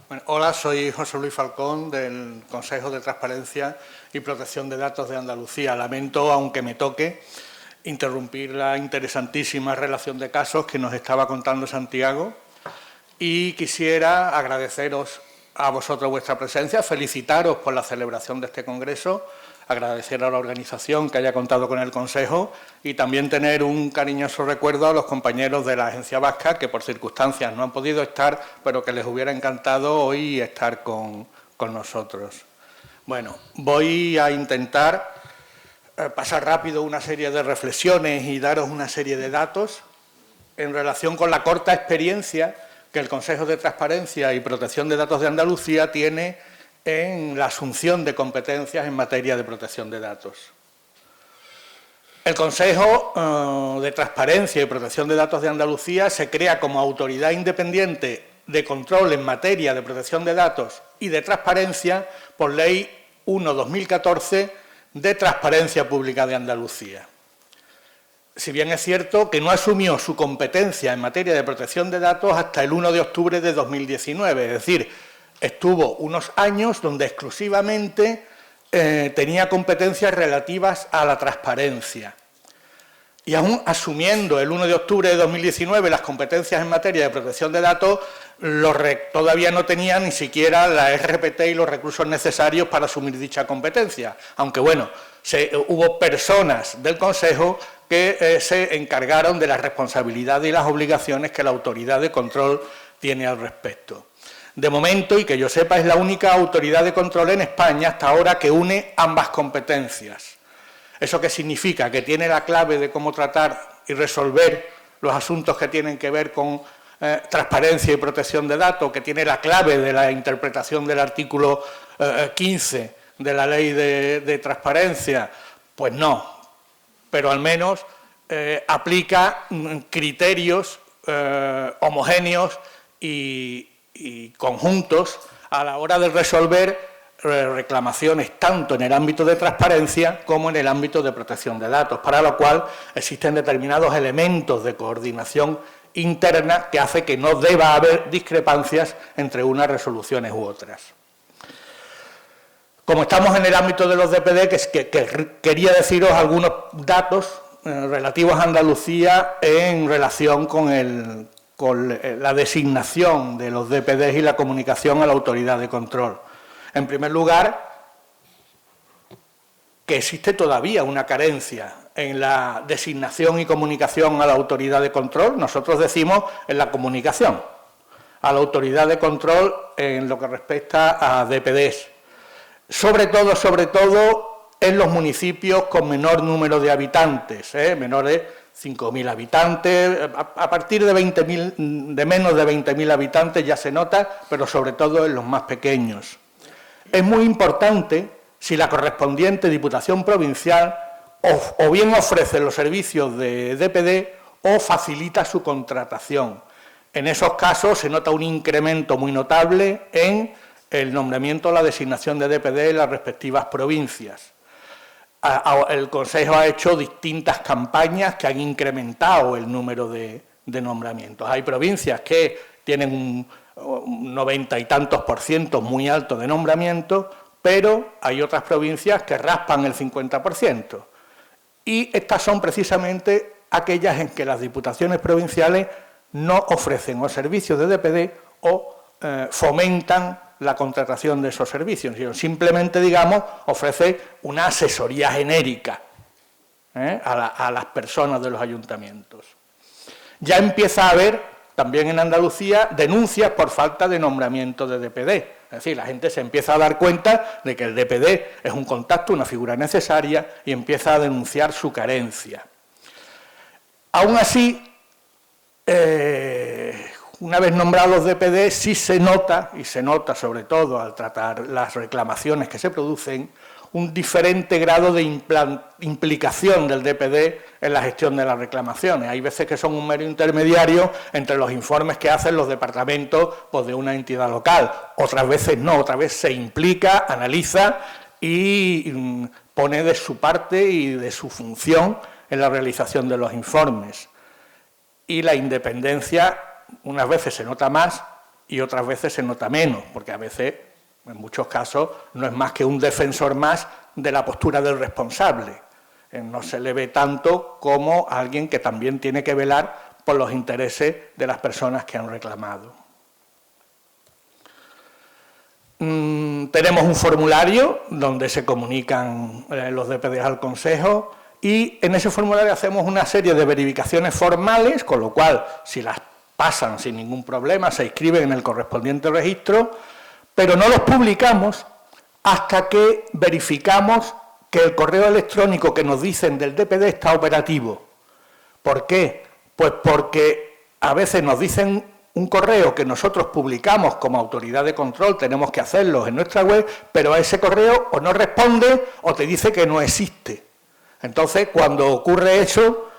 Bueno, hola, soy José Luis Falcón, del Consejo de Transparencia y Protección de Datos de Andalucía. Lamento, aunque me toque, interrumpir la interesantísima relación de casos que nos estaba contando Santiago, y quisiera agradeceros a vosotros vuestra presencia, felicitaros por la celebración de este congreso, agradecer a la organización que haya contado con el Consejo y también tener un cariñoso recuerdo a los compañeros de la Agencia Vasca que por circunstancias no han podido estar, pero que les hubiera encantado hoy estar con nosotros. Bueno, voy a intentar pasar rápido una serie de reflexiones y daros una serie de datos en relación con la corta experiencia que el Consejo de Transparencia y Protección de Datos de Andalucía tiene en la asunción de competencias en materia de protección de datos. El Consejo de Transparencia y Protección de Datos de Andalucía se crea como autoridad independiente de control en materia de protección de datos y de transparencia por Ley 1/2014 de Transparencia Pública de Andalucía. Si bien es cierto que no asumió su competencia en materia de protección de datos hasta el 1 de octubre de 2019, es decir, estuvo unos años donde exclusivamente tenía competencias relativas a la transparencia. Y aún asumiendo el 1 de octubre de 2019 las competencias en materia de protección de datos, todavía no tenía ni siquiera la RPT y los recursos necesarios para asumir dicha competencia. Aunque, bueno, hubo personas del Consejo que se encargaron de las responsabilidades y las obligaciones que la autoridad de control tiene al respecto. De momento, y que yo sepa, es la única autoridad de control en España hasta ahora que une ambas competencias. ¿Eso qué significa? Que tiene la clave de cómo tratar y resolver los asuntos que tienen que ver con transparencia y protección de datos, que tiene la clave de la interpretación del artículo 15 de la Ley de Transparencia. Pues no, pero al menos aplica criterios homogéneos y conjuntos a la hora de resolver reclamaciones tanto en el ámbito de transparencia como en el ámbito de protección de datos, para lo cual existen determinados elementos de coordinación interna que hace que no deba haber discrepancias entre unas resoluciones u otras. Como estamos en el ámbito de los DPD, quería deciros algunos datos relativos a Andalucía en relación con la designación de los DPD y la comunicación a la autoridad de control. En primer lugar, que existe todavía una carencia en la designación y comunicación a la autoridad de control. Nosotros decimos en la comunicación a la autoridad de control en lo que respecta a DPDs. Sobre todo en los municipios con menor número de habitantes, menores 5.000 habitantes, a partir de menos de 20.000 habitantes ya se nota, pero sobre todo en los más pequeños. Es muy importante si la correspondiente Diputación Provincial o bien ofrece los servicios de DPD o facilita su contratación. En esos casos se nota un incremento muy notable en el nombramiento o la designación de DPD en las respectivas provincias. El Consejo ha hecho distintas campañas que han incrementado el número de nombramientos. Hay provincias que tienen un 90 y tantos % muy alto de nombramientos, pero hay otras provincias que raspan el 50%. Y estas son precisamente aquellas en que las diputaciones provinciales no ofrecen o servicios de DPD o fomentan la contratación de esos servicios, sino simplemente, digamos, ofrece una asesoría genérica a las personas de los ayuntamientos. Ya empieza a haber, también en Andalucía, denuncias por falta de nombramiento de DPD. Es decir, la gente se empieza a dar cuenta de que el DPD es un contacto, una figura necesaria, y empieza a denunciar su carencia. Aún así, una vez nombrados los DPD, sí se nota, y se nota sobre todo al tratar las reclamaciones que se producen, un diferente grado de implicación del DPD en la gestión de las reclamaciones. Hay veces que son un mero intermediario entre los informes que hacen los departamentos pues, de una entidad local. Otras veces no, otras veces se implica, analiza y pone de su parte y de su función en la realización de los informes. Y la independencia unas veces se nota más y otras veces se nota menos, porque a veces, en muchos casos, no es más que un defensor más de la postura del responsable. No se le ve tanto como alguien que también tiene que velar por los intereses de las personas que han reclamado. Tenemos un formulario donde se comunican los DPD al Consejo y en ese formulario hacemos una serie de verificaciones formales, con lo cual, si las pasan sin ningún problema, se inscriben en el correspondiente registro, pero no los publicamos hasta que verificamos que el correo electrónico que nos dicen del DPD está operativo. ¿Por qué? Pues porque a veces nos dicen un correo que nosotros publicamos como autoridad de control, tenemos que hacerlo en nuestra web, pero a ese correo o no responde o te dice que no existe. Entonces, cuando ocurre eso,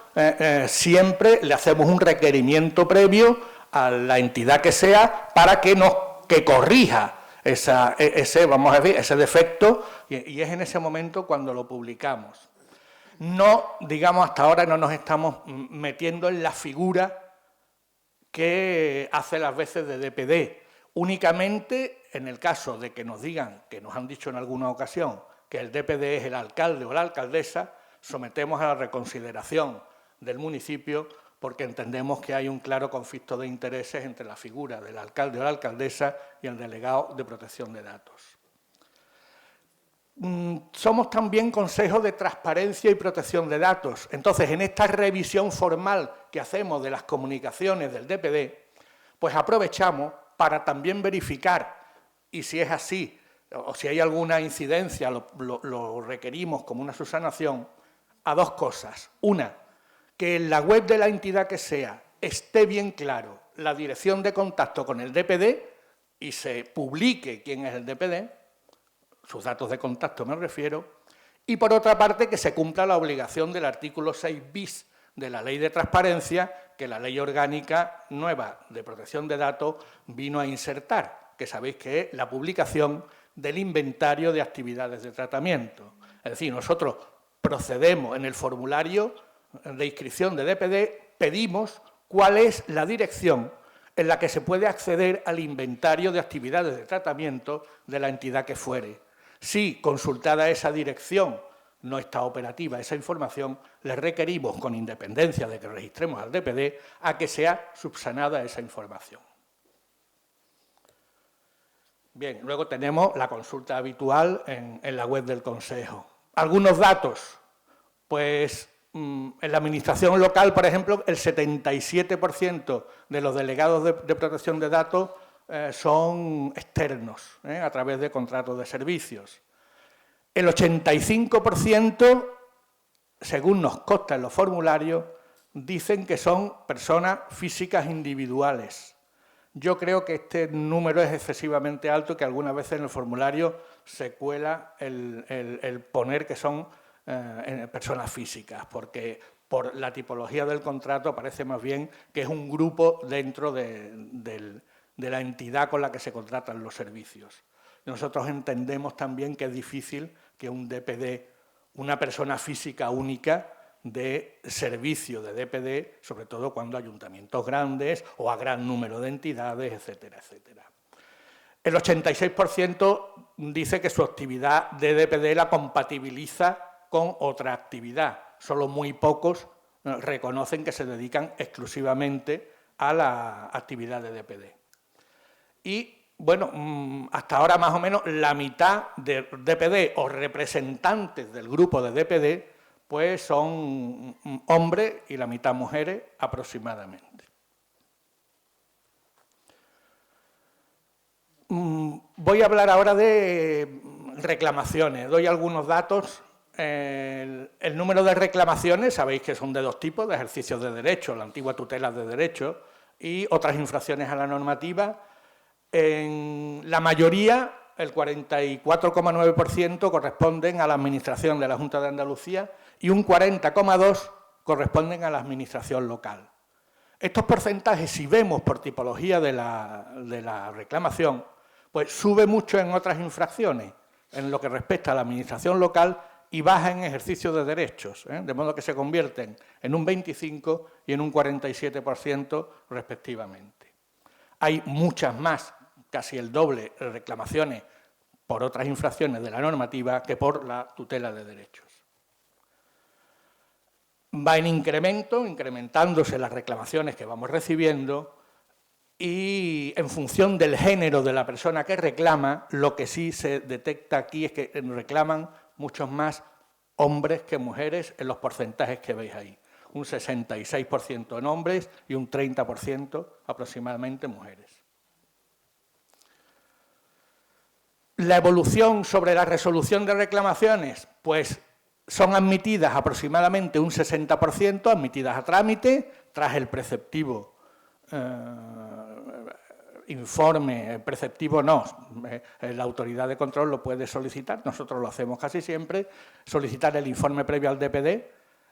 siempre le hacemos un requerimiento previo a la entidad que sea para que corrija ese defecto y es en ese momento cuando lo publicamos. No, digamos, hasta ahora no nos estamos metiendo en la figura que hace las veces de DPD. Únicamente en el caso de que nos digan, que nos han dicho en alguna ocasión, que el DPD es el alcalde o la alcaldesa, sometemos a la reconsideración del municipio porque entendemos que hay un claro conflicto de intereses entre la figura del alcalde o la alcaldesa y el delegado de protección de datos. Somos también Consejo de Transparencia y Protección de Datos. Entonces, en esta revisión formal que hacemos de las comunicaciones del DPD, pues aprovechamos para también verificar, y si es así, o si hay alguna incidencia, lo requerimos como una subsanación, a dos cosas. Una, que en la web de la entidad que sea esté bien claro la dirección de contacto con el DPD y se publique quién es el DPD, sus datos de contacto me refiero, y por otra parte que se cumpla la obligación del artículo 6 bis de la Ley de Transparencia que la Ley Orgánica Nueva de Protección de Datos vino a insertar, que sabéis que es la publicación del inventario de actividades de tratamiento. Es decir, nosotros procedemos en el formulario de inscripción de DPD, pedimos cuál es la dirección en la que se puede acceder al inventario de actividades de tratamiento de la entidad que fuere. Si, consultada esa dirección, no está operativa esa información, le requerimos, con independencia de que registremos al DPD, a que sea subsanada esa información. Bien, luego tenemos la consulta habitual en la web del Consejo. Algunos datos, pues en la administración local, por ejemplo, el 77% de los delegados de protección de datos son externos, a través de contratos de servicios. El 85%, según nos consta en los formularios, dicen que son personas físicas individuales. Yo creo que este número es excesivamente alto, que algunas veces en el formulario se cuela el poner que son personas físicas, porque por la tipología del contrato parece más bien que es un grupo dentro de la entidad con la que se contratan los servicios. Nosotros entendemos también que es difícil que un DPD, una persona física única, de servicio de DPD, sobre todo cuando ayuntamientos grandes o a gran número de entidades, etcétera, etcétera. El 86% dice que su actividad de DPD la compatibiliza con otra actividad. Solo muy pocos reconocen que se dedican exclusivamente a la actividad de DPD. Y, bueno, hasta ahora más o menos la mitad de DPD o representantes del grupo de DPD pues son hombres y la mitad mujeres aproximadamente. Voy a hablar ahora de reclamaciones. Doy algunos datos. El número de reclamaciones, sabéis que son de dos tipos, de ejercicios de derecho, la antigua tutela de derecho y otras infracciones a la normativa. En la mayoría, el 44,9% corresponden a la Administración de la Junta de Andalucía y un 40,2% corresponden a la Administración local. Estos porcentajes, si vemos por tipología de la reclamación, pues sube mucho en otras infracciones, en lo que respecta a la Administración local y baja en ejercicio de derechos, de modo que se convierten en un 25% y en un 47% respectivamente. hay muchas más, casi el doble, reclamaciones por otras infracciones de la normativa que por la tutela de derechos. Va en incremento, incrementándose las reclamaciones que vamos recibiendo y en función del género de la persona que reclama, lo que sí se detecta aquí es que reclaman muchos más hombres que mujeres en los porcentajes que veis ahí. Un 66% en hombres y un 30% aproximadamente mujeres. La evolución sobre la resolución de reclamaciones, pues son admitidas aproximadamente un 60%, admitidas a trámite, tras el preceptivo informe, preceptivo no, la autoridad de control lo puede solicitar, nosotros lo hacemos casi siempre, solicitar el informe previo al DPD.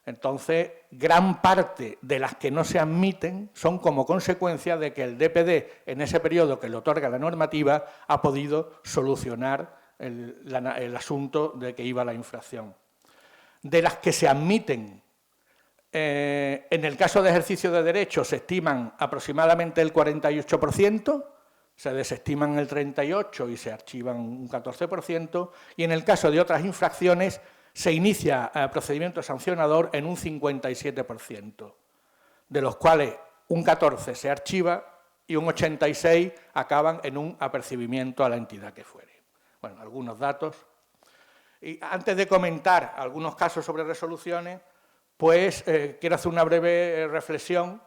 Entonces, gran parte de las que no se admiten son como consecuencia de que el DPD, en ese periodo que le otorga la normativa, ha podido solucionar el asunto de que iba la infracción. De las que se admiten, en el caso de ejercicio de derechos se estiman aproximadamente el 48%, se desestiman el 38% y se archivan un 14%, y en el caso de otras infracciones se inicia procedimiento sancionador en un 57%, de los cuales un 14% se archiva y un 86% acaban en un apercibimiento a la entidad que fuere. Bueno, algunos datos. Y antes de comentar algunos casos sobre resoluciones, pues quiero hacer una breve reflexión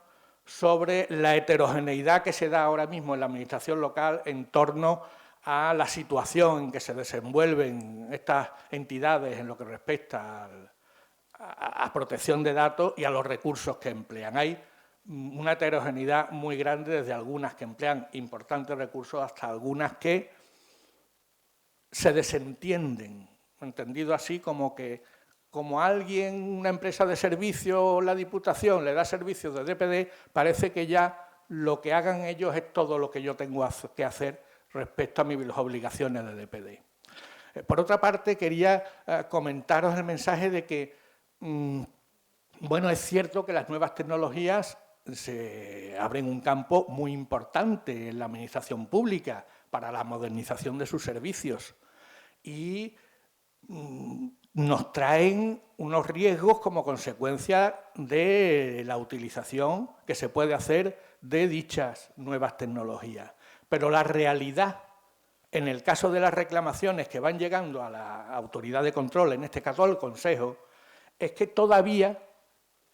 sobre la heterogeneidad que se da ahora mismo en la administración local en torno a la situación en que se desenvuelven estas entidades en lo que respecta a protección de datos y a los recursos que emplean. Hay una heterogeneidad muy grande, desde algunas que emplean importantes recursos hasta algunas que se desentienden, entendido así como que como alguien, una empresa de servicio, la Diputación, le da servicios de DPD, parece que ya lo que hagan ellos es todo lo que yo tengo que hacer respecto a mis obligaciones de DPD. Por otra parte, quería comentaros el mensaje de que, bueno, es cierto que las nuevas tecnologías se abren un campo muy importante en la administración pública para la modernización de sus servicios y nos traen unos riesgos como consecuencia de la utilización que se puede hacer de dichas nuevas tecnologías. Pero la realidad, en el caso de las reclamaciones que van llegando a la autoridad de control, en este caso al Consejo, es que todavía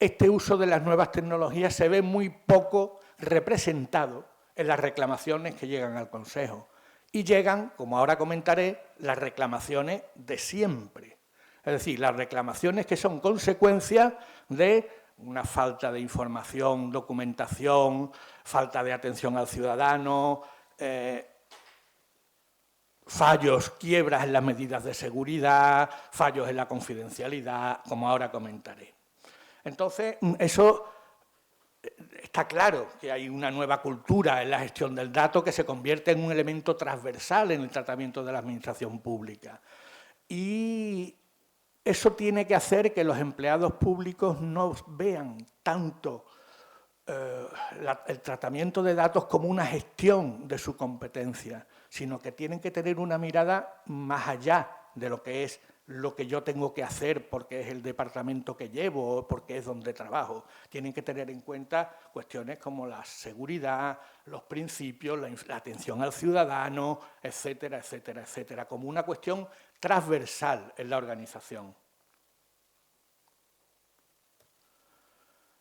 este uso de las nuevas tecnologías se ve muy poco representado en las reclamaciones que llegan al Consejo. Y llegan, como ahora comentaré, las reclamaciones de siempre. Es decir, las reclamaciones que son consecuencia de una falta de información, documentación, falta de atención al ciudadano, fallos, quiebras en las medidas de seguridad, fallos en la confidencialidad, como ahora comentaré. Entonces, eso está claro que hay una nueva cultura en la gestión del dato que se convierte en un elemento transversal en el tratamiento de la administración pública. Y eso tiene que hacer que los empleados públicos no vean tanto el tratamiento de datos como una gestión de su competencia, sino que tienen que tener una mirada más allá de lo que es lo que yo tengo que hacer porque es el departamento que llevo o porque es donde trabajo. Tienen que tener en cuenta cuestiones como la seguridad, los principios, la atención al ciudadano, etcétera, etcétera, etcétera, como una cuestión transversal en la organización.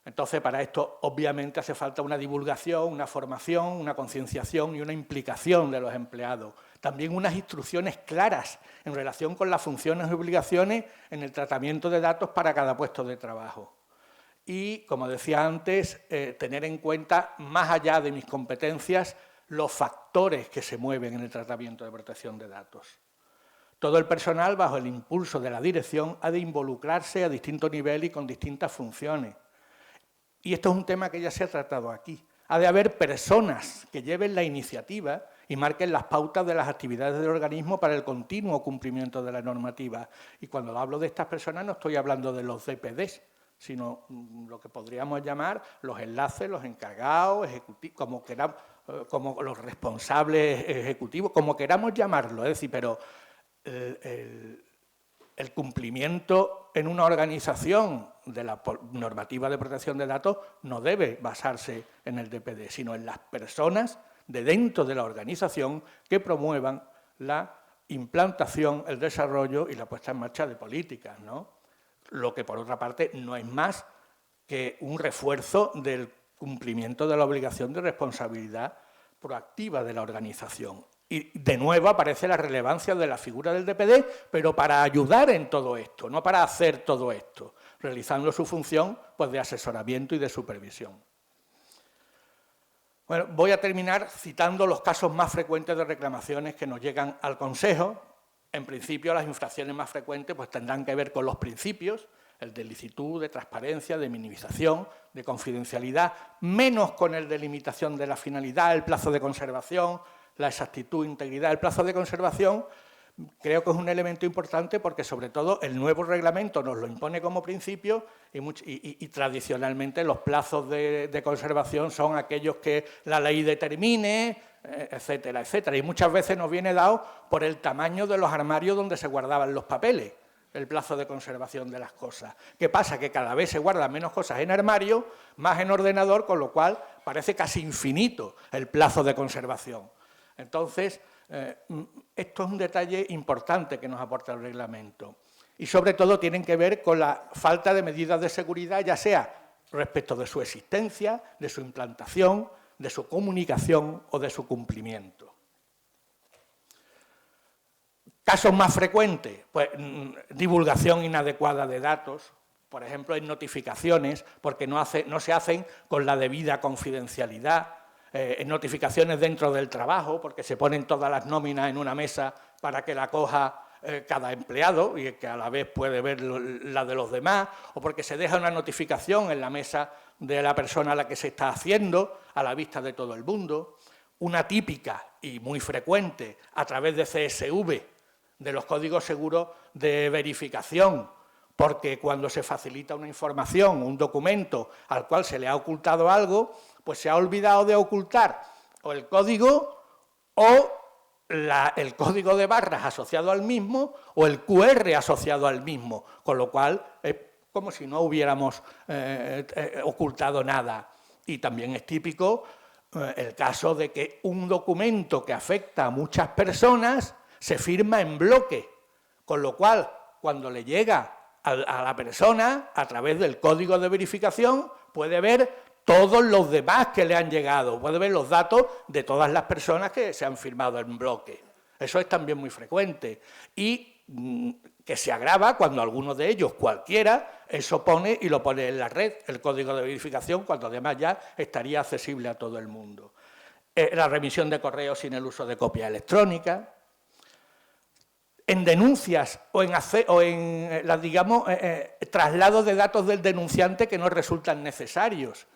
Entonces, para esto, obviamente, hace falta una divulgación, una formación, una concienciación y una implicación de los empleados. También unas instrucciones claras en relación con las funciones y obligaciones en el tratamiento de datos para cada puesto de trabajo. Y, como decía antes, tener en cuenta, más allá de mis competencias, los factores que se mueven en el tratamiento de protección de datos. Todo el personal, bajo el impulso de la dirección, ha de involucrarse a distintos niveles y con distintas funciones. Y esto es un tema que ya se ha tratado aquí. Ha de haber personas que lleven la iniciativa y marquen las pautas de las actividades del organismo para el continuo cumplimiento de la normativa. Y cuando hablo de estas personas no estoy hablando de los DPDs, sino lo que podríamos llamar los enlaces, los encargados, ejecutivos, como queramos, como los responsables ejecutivos, como queramos llamarlo, es decir, pero el cumplimiento en una organización de la normativa de protección de datos no debe basarse en el DPD, sino en las personas de dentro de la organización que promuevan la implantación, el desarrollo y la puesta en marcha de políticas, ¿no? Lo que, por otra parte, no es más que un refuerzo del cumplimiento de la obligación de responsabilidad proactiva de la organización. Y de nuevo aparece la relevancia de la figura del DPD, pero para ayudar en todo esto, no para hacer todo esto, realizando su función pues, de asesoramiento y de supervisión. Bueno, voy a terminar citando los casos más frecuentes de reclamaciones que nos llegan al Consejo. En principio, las infracciones más frecuentes pues, tendrán que ver con los principios, el de licitud, de transparencia, de minimización, de confidencialidad, menos con el de limitación de la finalidad, el plazo de conservación, la exactitud, integridad. El plazo de conservación creo que es un elemento importante porque, sobre todo, el nuevo reglamento nos lo impone como principio y tradicionalmente los plazos de conservación son aquellos que la ley determine, etcétera, etcétera. Y muchas veces nos viene dado por el tamaño de los armarios donde se guardaban los papeles, el plazo de conservación de las cosas. ¿Qué pasa? Que cada vez se guardan menos cosas en armario, más en ordenador, con lo cual parece casi infinito el plazo de conservación. Entonces, esto es un detalle importante que nos aporta el reglamento. Y sobre todo tienen que ver con la falta de medidas de seguridad, ya sea respecto de su existencia, de su implantación, de su comunicación o de su cumplimiento. Casos más frecuentes, pues divulgación inadecuada de datos, por ejemplo, en notificaciones, porque no se hacen con la debida confidencialidad, en notificaciones dentro del trabajo, porque se ponen todas las nóminas en una mesa para que la coja cada empleado y que a la vez puede ver la de los demás, o porque se deja una notificación en la mesa de la persona a la que se está haciendo, a la vista de todo el mundo. Una típica y muy frecuente a través de CSV, de los códigos seguros de verificación, porque cuando se facilita una información, un documento al cual se le ha ocultado algo, pues se ha olvidado de ocultar o el código o el código de barras asociado al mismo o el QR asociado al mismo, con lo cual es como si no hubiéramos ocultado nada. Y también es típico el caso de que un documento que afecta a muchas personas se firma en bloque, con lo cual cuando le llega a la persona, a través del código de verificación, puede ver todos los demás que le han llegado, puede ver los datos de todas las personas que se han firmado en bloque. Eso es también muy frecuente y que se agrava cuando alguno de ellos, cualquiera, eso pone y lo pone en la red, el código de verificación, cuando además ya estaría accesible a todo el mundo. La remisión de correos sin el uso de copia electrónica. En denuncias o en traslados de datos del denunciante que no resultan necesarios.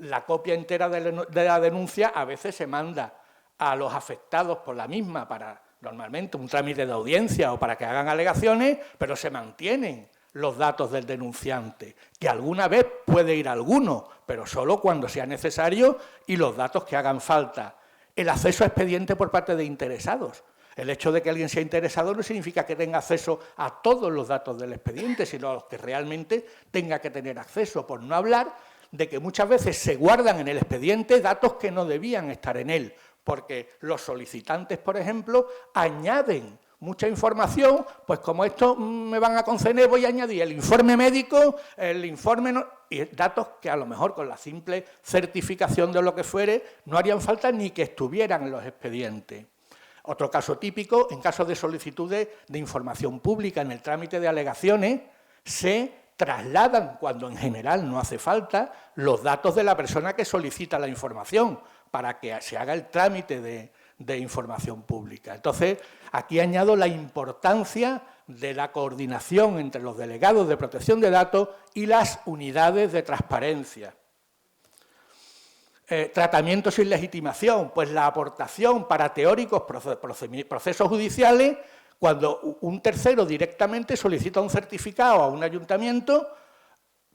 La copia entera de la denuncia a veces se manda a los afectados por la misma para, normalmente, un trámite de audiencia o para que hagan alegaciones, pero se mantienen los datos del denunciante, que alguna vez puede ir alguno, pero solo cuando sea necesario y los datos que hagan falta. El acceso a expediente por parte de interesados. El hecho de que alguien sea interesado no significa que tenga acceso a todos los datos del expediente, sino a los que realmente tenga que tener acceso, por no hablar de que muchas veces se guardan en el expediente datos que no debían estar en él, porque los solicitantes, por ejemplo, añaden mucha información, pues como esto me van a conceder, voy a añadir el informe médico, el informe... y datos que a lo mejor con la simple certificación de lo que fuere no harían falta ni que estuvieran en los expedientes. Otro caso típico, en caso de solicitudes de información pública en el trámite de alegaciones, se trasladan, cuando en general no hace falta, los datos de la persona que solicita la información para que se haga el trámite de información pública. Entonces, aquí añado la importancia de la coordinación entre los delegados de protección de datos y las unidades de transparencia. Tratamiento sin legitimación, pues la aportación para teóricos procesos judiciales cuando un tercero directamente solicita un certificado a un ayuntamiento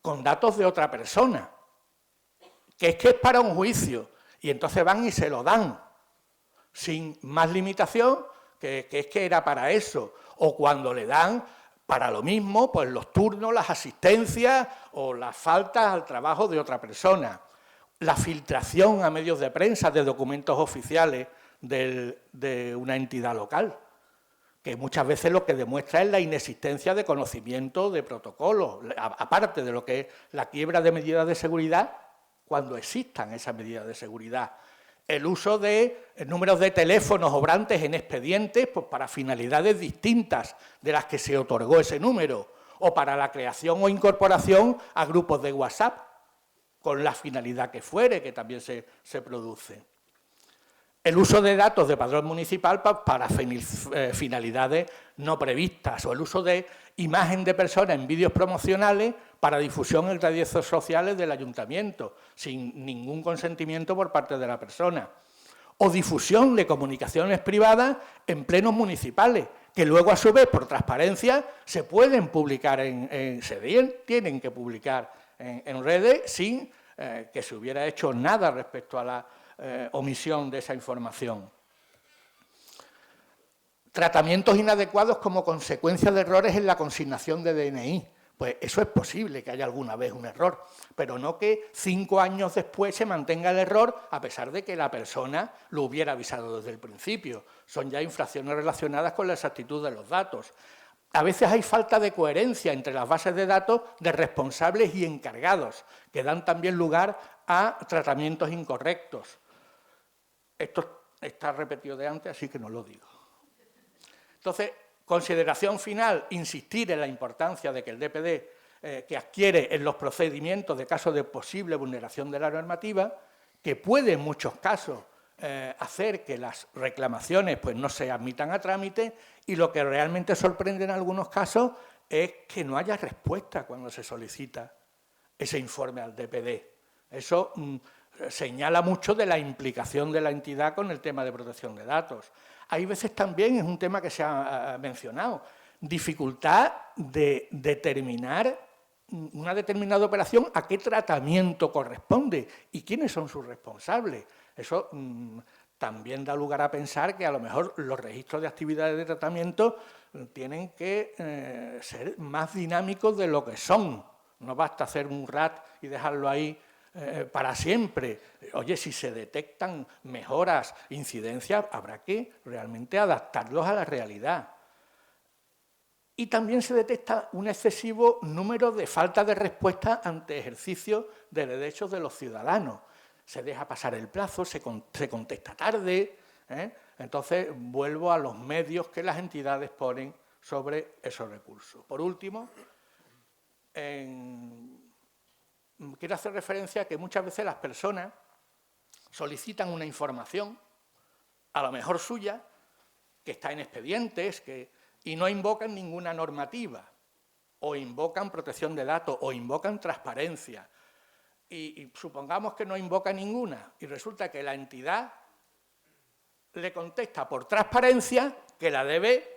con datos de otra persona, que es para un juicio, Y entonces van y se lo dan, sin más limitación que es que era para eso. O cuando le dan para lo mismo, pues los turnos, las asistencias o las faltas al trabajo de otra persona. La filtración a medios de prensa de documentos oficiales de una entidad local, que muchas veces lo que demuestra es la inexistencia de conocimiento de protocolos, aparte de lo que es la quiebra de medidas de seguridad, cuando existan esas medidas de seguridad. El uso de números de teléfonos obrantes en expedientes pues, para finalidades distintas de las que se otorgó ese número, o para la creación o incorporación a grupos de WhatsApp, con la finalidad que fuere, que también se produce. El uso de datos de padrón municipal para finalidades no previstas, o el uso de imagen de personas en vídeos promocionales para difusión en redes sociales del ayuntamiento, sin ningún consentimiento por parte de la persona. O difusión de comunicaciones privadas en plenos municipales, que luego, a su vez, por transparencia, se pueden publicar tienen que publicar en redes sin que se hubiera hecho nada respecto a la omisión de esa información. Tratamientos inadecuados como consecuencia de errores en la consignación de DNI. Pues eso es posible que haya alguna vez un error, pero no que 5 años después se mantenga el error a pesar de que la persona lo hubiera avisado desde el principio. Son ya infracciones relacionadas con la exactitud de los datos. A veces hay falta de coherencia entre las bases de datos de responsables y encargados, que dan también lugar a tratamientos incorrectos. Esto está repetido de antes, así que no lo digo. Entonces, consideración final, insistir en la importancia de que el DPD que adquiere en los procedimientos de casos de posible vulneración de la normativa, que puede en muchos casos hacer que las reclamaciones pues, no se admitan a trámite, y lo que realmente sorprende en algunos casos es que no haya respuesta cuando se solicita ese informe al DPD. Eso señala mucho de la implicación de la entidad con el tema de protección de datos. Hay veces también, es un tema que se ha mencionado, dificultad de determinar una determinada operación a qué tratamiento corresponde y quiénes son sus responsables. Eso también da lugar a pensar que a lo mejor los registros de actividades de tratamiento tienen que ser más dinámicos de lo que son. No basta hacer un RAT y dejarlo ahí para siempre. Oye, si se detectan mejoras, incidencias, habrá que realmente adaptarlos a la realidad. Y también se detecta un excesivo número de falta de respuesta ante ejercicio de derechos de los ciudadanos. Se deja pasar el plazo, se contesta tarde. Entonces, vuelvo a los medios que las entidades ponen sobre esos recursos. Por último, quiero hacer referencia a que muchas veces las personas solicitan una información, a lo mejor suya, que está en expedientes, y no invocan ninguna normativa, o invocan protección de datos, o invocan transparencia. Y supongamos que no invoca ninguna, y resulta que la entidad le contesta por transparencia que la debe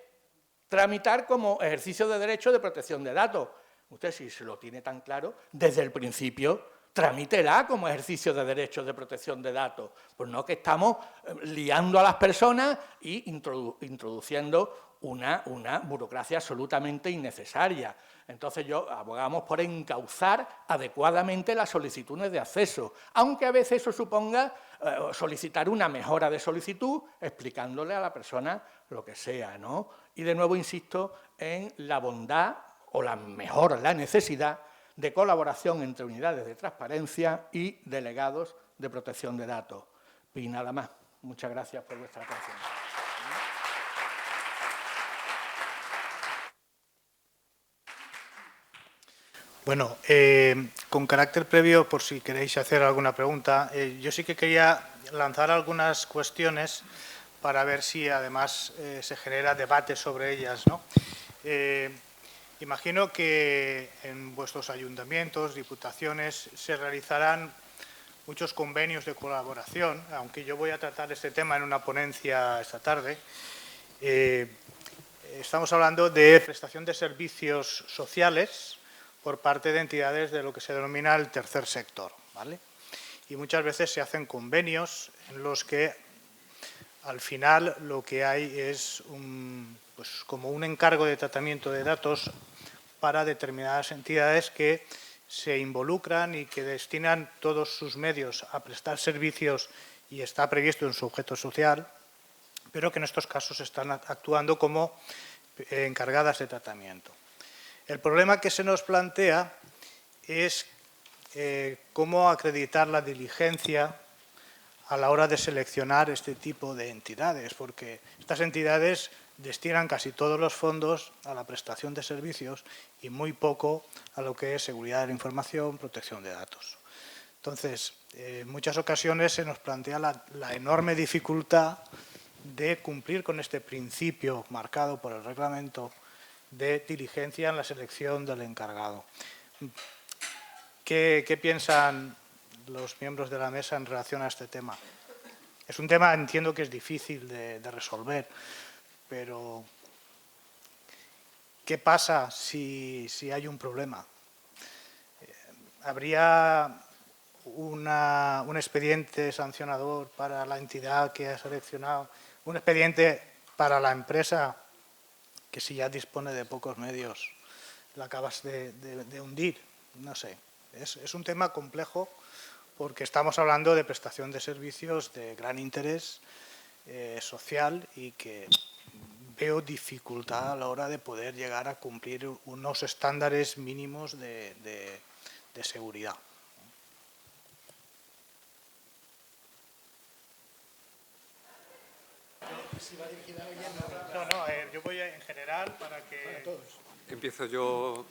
tramitar como ejercicio de derecho de protección de datos. Usted, si se lo tiene tan claro, desde el principio, tramítela como ejercicio de derechos de protección de datos. Pues no que estamos liando a las personas y introduciendo una burocracia absolutamente innecesaria. Entonces, abogamos por encauzar adecuadamente las solicitudes de acceso, aunque a veces eso suponga solicitar una mejora de solicitud, explicándole a la persona lo que sea, ¿no? Y de nuevo insisto en la bondad o la necesidad de colaboración entre unidades de transparencia y delegados de protección de datos. Y nada más. Muchas gracias por vuestra atención. Bueno, con carácter previo, por si queréis hacer alguna pregunta, yo sí que quería lanzar algunas cuestiones para ver si además se genera debate sobre ellas, ¿no? Imagino que en vuestros ayuntamientos, diputaciones, se realizarán muchos convenios de colaboración, aunque yo voy a tratar este tema en una ponencia esta tarde. Estamos hablando de prestación de servicios sociales por parte de entidades de lo que se denomina el tercer sector, ¿vale? y muchas veces se hacen convenios en los que al final lo que hay es como un encargo de tratamiento de datos para determinadas entidades que se involucran y que destinan todos sus medios a prestar servicios y está previsto en su objeto social, pero que en estos casos están actuando como encargadas de tratamiento. El problema que se nos plantea es cómo acreditar la diligencia a la hora de seleccionar este tipo de entidades, porque estas entidades destinan casi todos los fondos a la prestación de servicios y muy poco a lo que es seguridad de la información, protección de datos. Entonces, en muchas ocasiones se nos plantea la enorme dificultad de cumplir con este principio marcado por el reglamento de diligencia en la selección del encargado. ¿Qué piensan los miembros de la mesa en relación a este tema? Es un tema, entiendo que es difícil de resolver, pero ¿qué pasa si hay un problema? ¿Habría un expediente sancionador para la entidad que ha seleccionado? ¿Un expediente para la empresa que si ya dispone de pocos medios la acabas de hundir? No sé. Es un tema complejo porque estamos hablando de prestación de servicios de gran interés social y que veo dificultad a la hora de poder llegar a cumplir unos estándares mínimos de seguridad. Yo voy en general para que... Empiezo yo.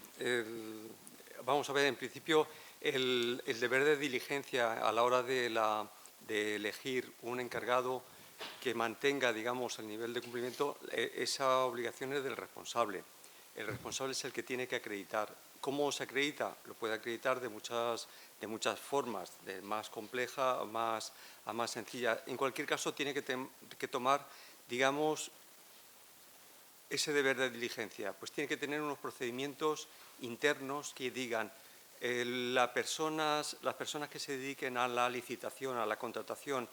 Vamos a ver, en principio, el deber de diligencia a la hora de elegir un encargado que mantenga, digamos, el nivel de cumplimiento, esa obligación es del responsable. El responsable es el que tiene que acreditar. ¿Cómo se acredita? Lo puede acreditar de muchas formas, de más compleja a más sencilla. En cualquier caso, tiene que tomar, digamos, ese deber de diligencia. Pues tiene que tener unos procedimientos internos que digan las personas que se dediquen a la licitación, a la contratación,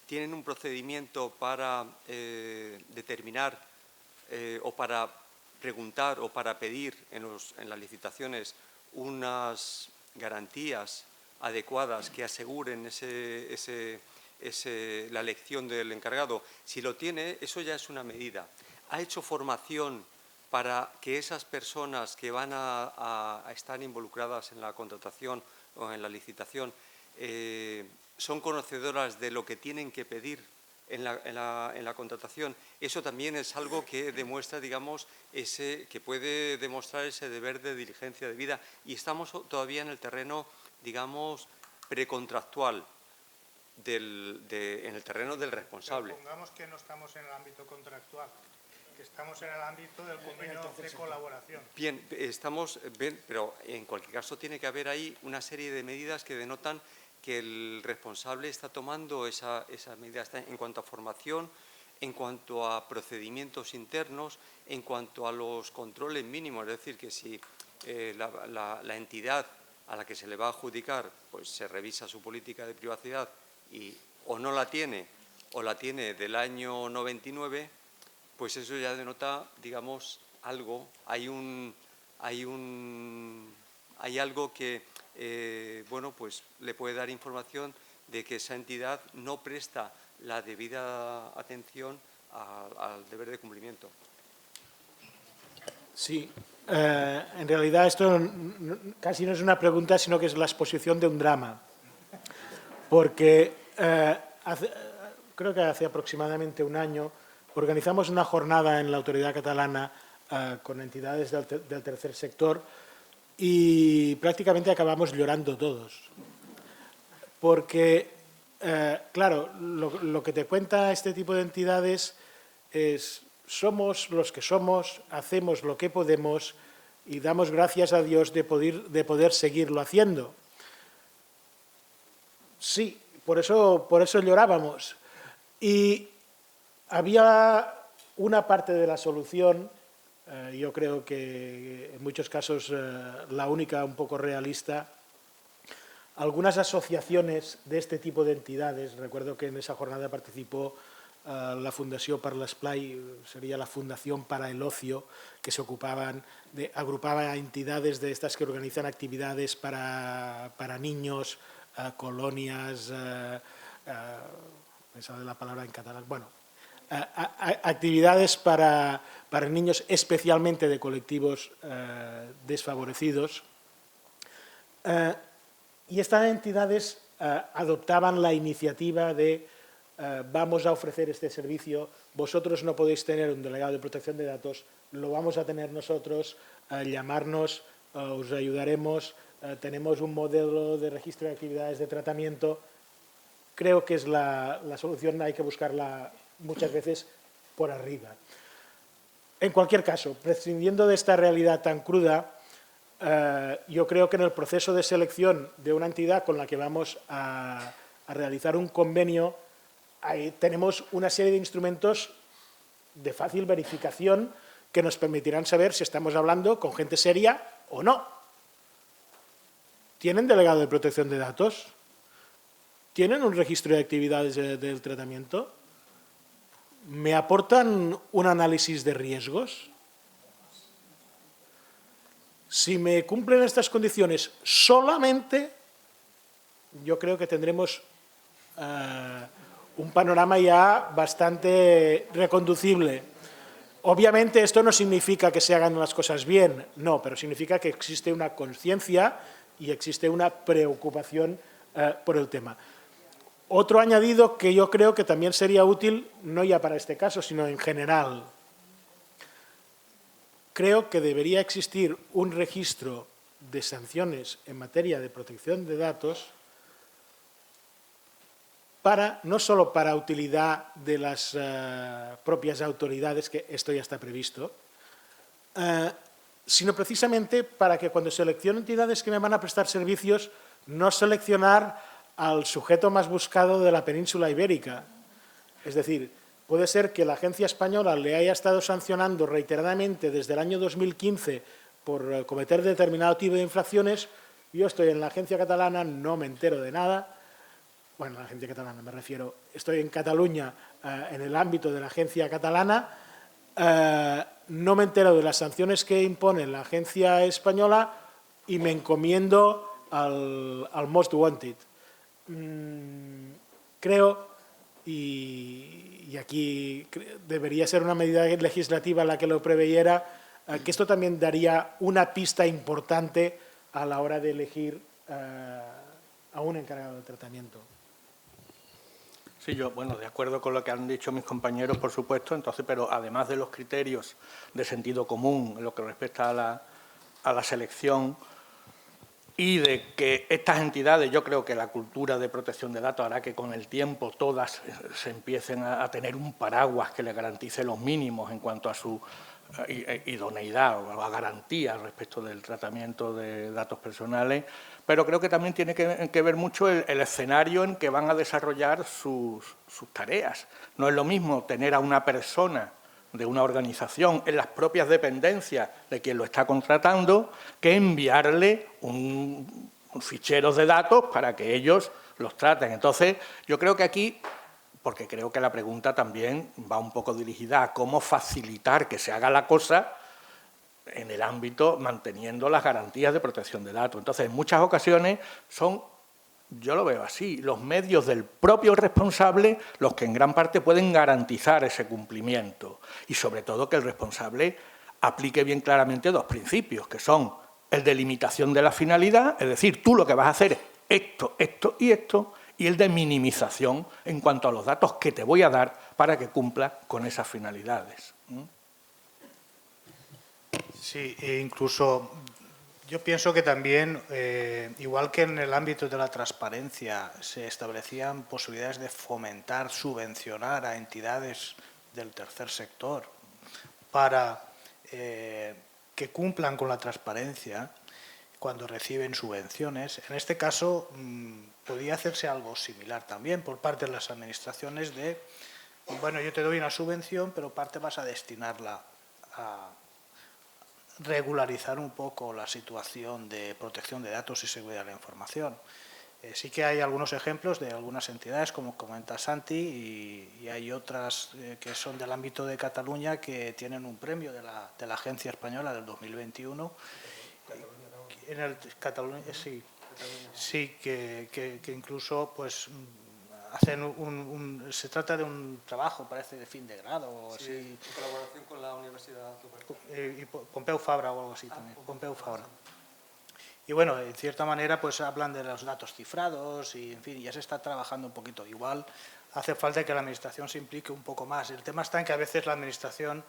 tienen un procedimiento para determinar o para preguntar o para pedir en las licitaciones unas garantías adecuadas que aseguren la elección del encargado. Si lo tiene, eso ya es una medida. Ha hecho formación para que esas personas que van a estar involucradas en la contratación o en la licitación son conocedoras de lo que tienen que pedir en la contratación. Eso también es algo que demuestra, digamos, que puede demostrar ese deber de diligencia debida. Y estamos todavía en el terreno, digamos, precontractual, en el terreno del responsable. Pero pongamos que no estamos en el ámbito contractual, que estamos en el ámbito del convenio de colaboración. Bien, pero en cualquier caso tiene que haber ahí una serie de medidas que denotan que el responsable está tomando esas medidas en cuanto a formación, en cuanto a procedimientos internos, en cuanto a los controles mínimos. Es decir, que si la entidad a la que se le va a adjudicar pues se revisa su política de privacidad y o no la tiene o la tiene del año 99, pues eso ya denota, digamos, algo. Hay algo que bueno, pues le puede dar información de que esa entidad no presta la debida atención al deber de cumplimiento. Sí, en realidad esto casi no es una pregunta, sino que es la exposición de un drama. Porque creo que hace aproximadamente un año organizamos una jornada en la Autoridad Catalana con entidades del tercer sector y prácticamente acabamos llorando todos. Porque, claro, lo que te cuenta este tipo de entidades es: somos los que somos, hacemos lo que podemos y damos gracias a Dios de poder seguirlo haciendo. Sí, por eso llorábamos. Y había una parte de la solución, yo creo que en muchos casos la única un poco realista, algunas asociaciones de este tipo de entidades. Recuerdo que en esa jornada participó la Fundació per l'Esplai, sería la Fundación para el Ocio, que se agrupaba a entidades de estas que organizan actividades para niños, colonias, me sale la palabra en catalán, bueno, actividades para niños, especialmente de colectivos desfavorecidos. Y estas entidades adoptaban la iniciativa de vamos a ofrecer este servicio, vosotros no podéis tener un delegado de protección de datos, lo vamos a tener nosotros, llamarnos, os ayudaremos, tenemos un modelo de registro de actividades de tratamiento. Creo que es la solución, hay que buscarla muchas veces por arriba. En cualquier caso, prescindiendo de esta realidad tan cruda, yo creo que en el proceso de selección de una entidad con la que vamos a realizar un convenio, ahí tenemos una serie de instrumentos de fácil verificación que nos permitirán saber si estamos hablando con gente seria o no. ¿Tienen delegado de protección de datos? ¿Tienen un registro de actividades del tratamiento? ¿Me aportan un análisis de riesgos? Si me cumplen estas condiciones solamente, yo creo que tendremos un panorama ya bastante reconducible. Obviamente esto no significa que se hagan las cosas bien, no, pero significa que existe una conciencia y existe una preocupación por el tema. Otro añadido que yo creo que también sería útil, no ya para este caso, sino en general. Creo que debería existir un registro de sanciones en materia de protección de datos no solo para utilidad de las propias autoridades, que esto ya está previsto, sino precisamente para que cuando selecciono entidades que me van a prestar servicios, no seleccionar al sujeto más buscado de la península ibérica. Es decir, puede ser que la agencia española le haya estado sancionando reiteradamente desde el año 2015 por cometer determinado tipo de infracciones. Yo estoy en la agencia catalana, no me entero de nada. Bueno, la agencia catalana me refiero, estoy en Cataluña en el ámbito de la agencia catalana, no me entero de las sanciones que impone la agencia española y me encomiendo al Most Wanted. Creo, y aquí debería ser una medida legislativa la que lo preveyera, que esto también daría una pista importante a la hora de elegir a un encargado de tratamiento. Sí, yo, bueno, de acuerdo con lo que han dicho mis compañeros, por supuesto, entonces, pero además de los criterios de sentido común en lo que respecta a la selección y de que estas entidades, yo creo que la cultura de protección de datos hará que con el tiempo todas se empiecen a tener un paraguas que les garantice los mínimos en cuanto a su idoneidad o a garantía respecto del tratamiento de datos personales, pero creo que también tiene que ver mucho el escenario en que van a desarrollar sus tareas. No es lo mismo tener a una persona de una organización en las propias dependencias de quien lo está contratando que enviarle un ficheros de datos para que ellos los traten. Entonces, yo creo que aquí, porque creo que la pregunta también va un poco dirigida a cómo facilitar que se haga la cosa en el ámbito manteniendo las garantías de protección de datos. Entonces, en muchas ocasiones son, yo lo veo así, los medios del propio responsable los que en gran parte pueden garantizar ese cumplimiento y sobre todo que el responsable aplique bien claramente dos principios, que son el de limitación de la finalidad, es decir, tú lo que vas a hacer es esto, esto y esto, y el de minimización en cuanto a los datos que te voy a dar para que cumpla con esas finalidades. Sí, e incluso yo pienso que también, igual que en el ámbito de la transparencia se establecían posibilidades de fomentar, subvencionar a entidades del tercer sector para que cumplan con la transparencia cuando reciben subvenciones, en este caso podría hacerse algo similar también por parte de las administraciones de, bueno, yo te doy una subvención, pero parte vas a destinarla a regularizar un poco la situación de protección de datos y seguridad de la información. Sí que hay algunos ejemplos de algunas entidades, como comenta Santi, y hay otras que son del ámbito de Cataluña que tienen un premio de la Agencia Española del 2021. En el Cataluña, sí, que incluso pues hacen se trata de un trabajo, parece, de fin de grado o así. En colaboración con la Universidad y Pompeu Fabra o algo así también, Pompeu Fabra. Y bueno, en cierta manera pues hablan de los datos cifrados y en fin, ya se está trabajando un poquito. Igual hace falta que la Administración se implique un poco más. El tema está en que a veces la Administración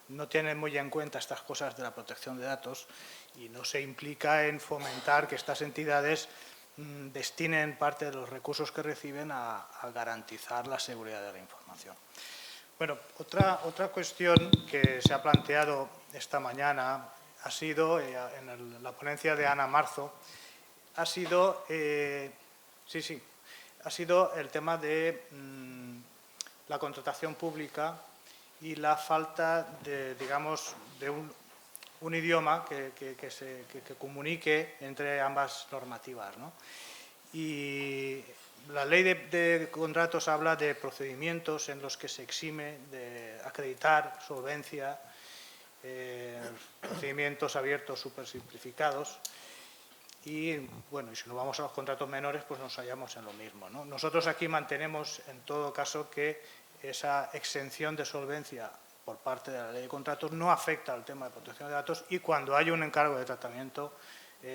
no tiene muy en cuenta estas cosas de la protección de datos y no se implica en fomentar que estas entidades destinen parte de los recursos que reciben a garantizar la seguridad de la información. Bueno, otra cuestión que se ha planteado esta mañana ha sido, en la ponencia de Ana Marzo, ha sido el tema de la contratación pública y la falta de, digamos, de un idioma que comunique entre ambas normativas, ¿no? Y la ley de contratos habla de procedimientos en los que se exime de acreditar solvencia, procedimientos abiertos súper simplificados y, bueno, y si nos vamos a los contratos menores, pues nos hallamos en lo mismo, ¿no? Nosotros aquí mantenemos, en todo caso, que esa exención de solvencia por parte de la ley de contratos no afecta al tema de protección de datos y cuando hay un encargo de tratamiento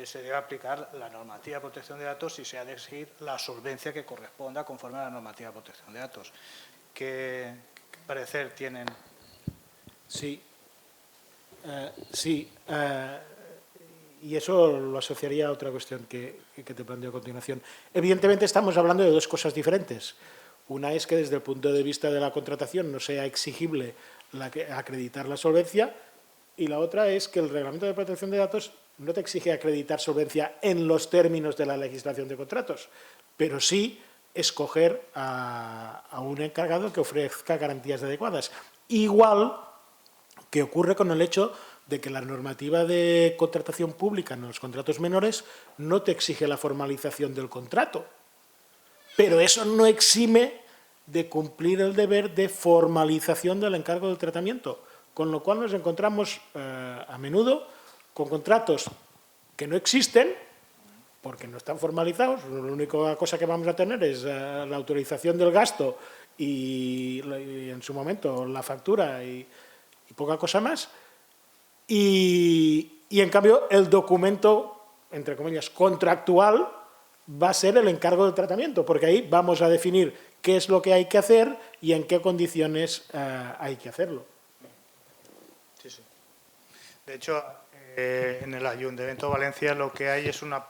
se debe aplicar la normativa de protección de datos y se ha de exigir la solvencia que corresponda conforme a la normativa de protección de datos. ¿Qué parecer tienen? Sí. Y eso lo asociaría a otra cuestión que te planteo a continuación. Evidentemente estamos hablando de dos cosas diferentes. Una es que desde el punto de vista de la contratación no sea exigible acreditar la solvencia y la otra es que el Reglamento de Protección de Datos no te exige acreditar solvencia en los términos de la legislación de contratos, pero sí escoger a un encargado que ofrezca garantías adecuadas. Igual que ocurre con el hecho de que la normativa de contratación pública en los contratos menores no te exige la formalización del contrato, pero eso no exime de cumplir el deber de formalización del encargo del tratamiento, con lo cual nos encontramos a menudo con contratos que no existen porque no están formalizados. La única cosa que vamos a tener es la autorización del gasto y en su momento la factura y poca cosa más. Y en cambio el documento, entre comillas, contractual va a ser el encargo del tratamiento, porque ahí vamos a definir qué es lo que hay que hacer y en qué condiciones hay que hacerlo. Sí, sí. De hecho, en el Ayuntamiento de Valencia lo que hay es una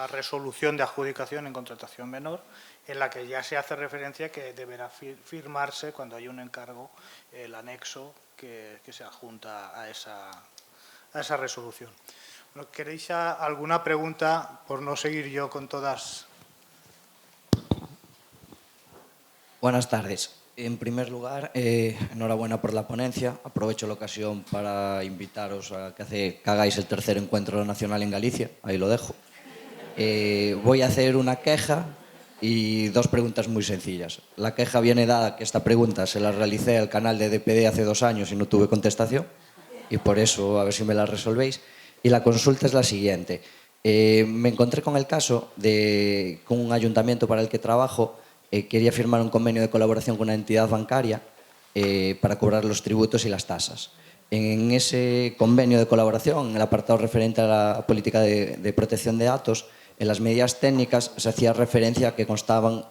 resolución de adjudicación en contratación menor en la que ya se hace referencia que deberá firmarse cuando hay un encargo el anexo que se adjunta a esa resolución. Bueno, ¿queréis alguna pregunta por no seguir yo con todas? Buenas tardes. En primer lugar, enhorabuena por la ponencia. Aprovecho la ocasión para invitaros a que hagáis el tercer encuentro nacional en Galicia. Ahí lo dejo. Voy a hacer una queja y dos preguntas muy sencillas. La queja viene dada que esta pregunta se la realicé al canal de DPD hace 2 años y no tuve contestación. Y por eso, a ver si me la resolvéis. Y la consulta es la siguiente. Me encontré con el caso de con un ayuntamiento para el que trabajo. Quería firmar un convenio de colaboración con una entidad bancaria para cobrar los tributos y las tasas. En ese convenio de colaboración, en el apartado referente a la política de protección de datos, en las medidas técnicas se hacía referencia a que constaban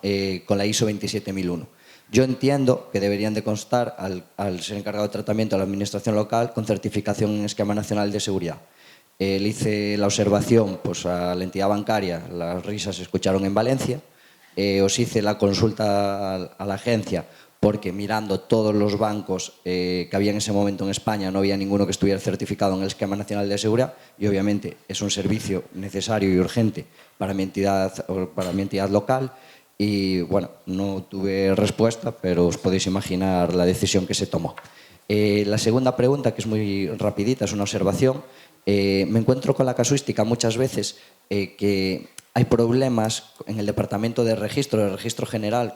con la ISO 27001. Yo entiendo que deberían de constar, al ser encargado de tratamiento a la Administración local, con certificación en Esquema Nacional de Seguridad. Le hice la observación pues, a la entidad bancaria, las risas se escucharon en Valencia. Os hice la consulta a la agencia porque mirando todos los bancos que había en ese momento en España no había ninguno que estuviera certificado en el Esquema Nacional de Seguridad y obviamente es un servicio necesario y urgente para mi entidad local y bueno, no tuve respuesta, pero os podéis imaginar la decisión que se tomó. La segunda pregunta, que es muy rapidita, es una observación. Me encuentro con la casuística muchas veces que hay problemas en el departamento de registro general,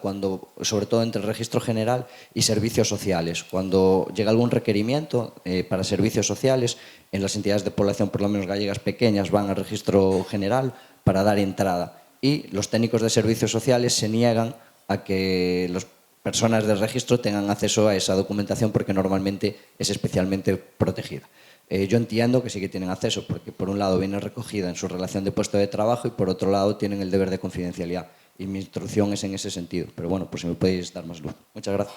sobre todo entre el registro general y servicios sociales. Cuando llega algún requerimiento para servicios sociales, en las entidades de población, por lo menos gallegas pequeñas, van al registro general para dar entrada. Y los técnicos de servicios sociales se niegan a que las personas del registro tengan acceso a esa documentación porque normalmente es especialmente protegida. Yo entiendo que sí que tienen acceso porque por un lado viene recogida en su relación de puesto de trabajo y por otro lado tienen el deber de confidencialidad. Y mi instrucción es en ese sentido. Pero bueno, pues si me podéis dar más luz. Muchas gracias.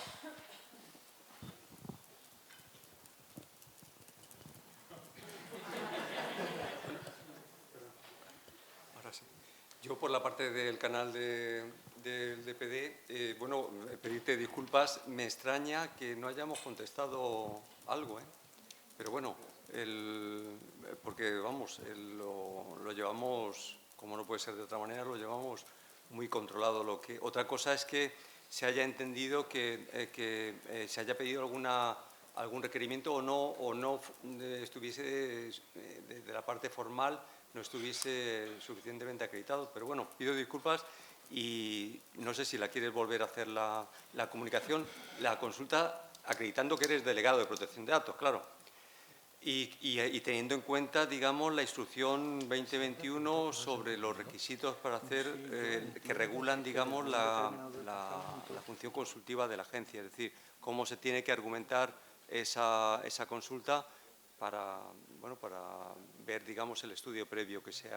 Ahora sí. Yo por la parte del canal del DPD, bueno, pedirte disculpas. Me extraña que no hayamos contestado algo, pero bueno, porque vamos, lo llevamos, como no puede ser de otra manera, lo llevamos muy controlado. Otra cosa es que se haya entendido que se haya pedido algún requerimiento o no estuviese, de la parte formal, no estuviese suficientemente acreditado. Pero bueno, pido disculpas y no sé si la quieres volver a hacer la comunicación, la consulta, acreditando que eres delegado de protección de datos, claro. Y teniendo en cuenta, digamos, la instrucción 2021 sobre los requisitos para hacer, que regulan, digamos, la función consultiva de la agencia, es decir, cómo se tiene que argumentar esa consulta para ver, digamos, el estudio previo que se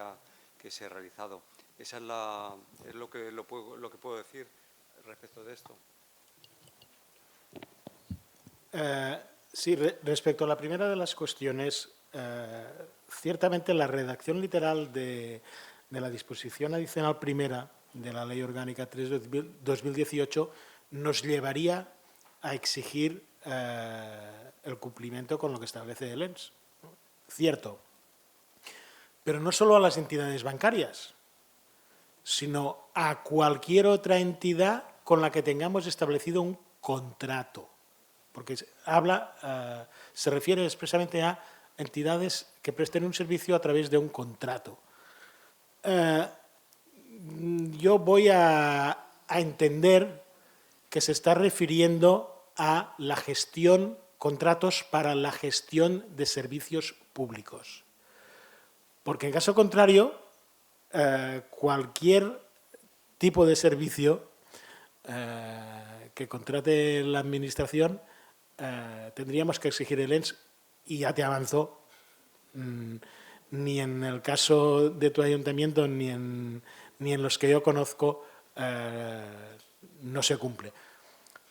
ha realizado. Esa es lo que puedo decir respecto de esto. Sí, respecto a la primera de las cuestiones, ciertamente la redacción literal de la disposición adicional primera de la Ley Orgánica 3/2018 nos llevaría a exigir el cumplimiento con lo que establece el ENS. Cierto, pero no solo a las entidades bancarias, sino a cualquier otra entidad con la que tengamos establecido un contrato. Porque se refiere expresamente a entidades que presten un servicio a través de un contrato. Yo voy a entender que se está refiriendo a la gestión, contratos para la gestión de servicios públicos. Porque en caso contrario, cualquier tipo de servicio que contrate la Administración, tendríamos que exigir el ENS, y ya te avanzó, ni en el caso de tu ayuntamiento ni en los que yo conozco no se cumple.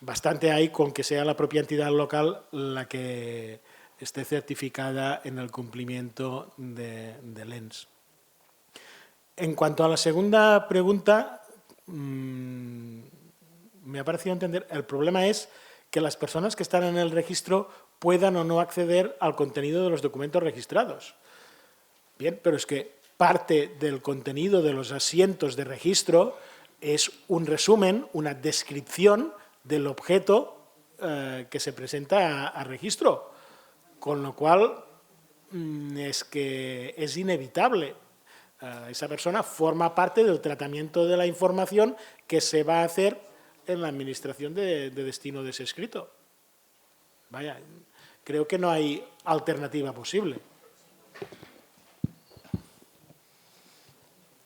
Bastante hay con que sea la propia entidad local la que esté certificada en el cumplimiento del ENS. En cuanto a la segunda pregunta, me ha parecido entender, el problema es que las personas que están en el registro puedan o no acceder al contenido de los documentos registrados. Bien, pero es que parte del contenido de los asientos de registro es un resumen, una descripción del objeto que se presenta a registro, con lo cual es que es inevitable. Esa persona forma parte del tratamiento de la información que se va a hacer en la administración de destino de ese escrito. Vaya, creo que no hay alternativa posible.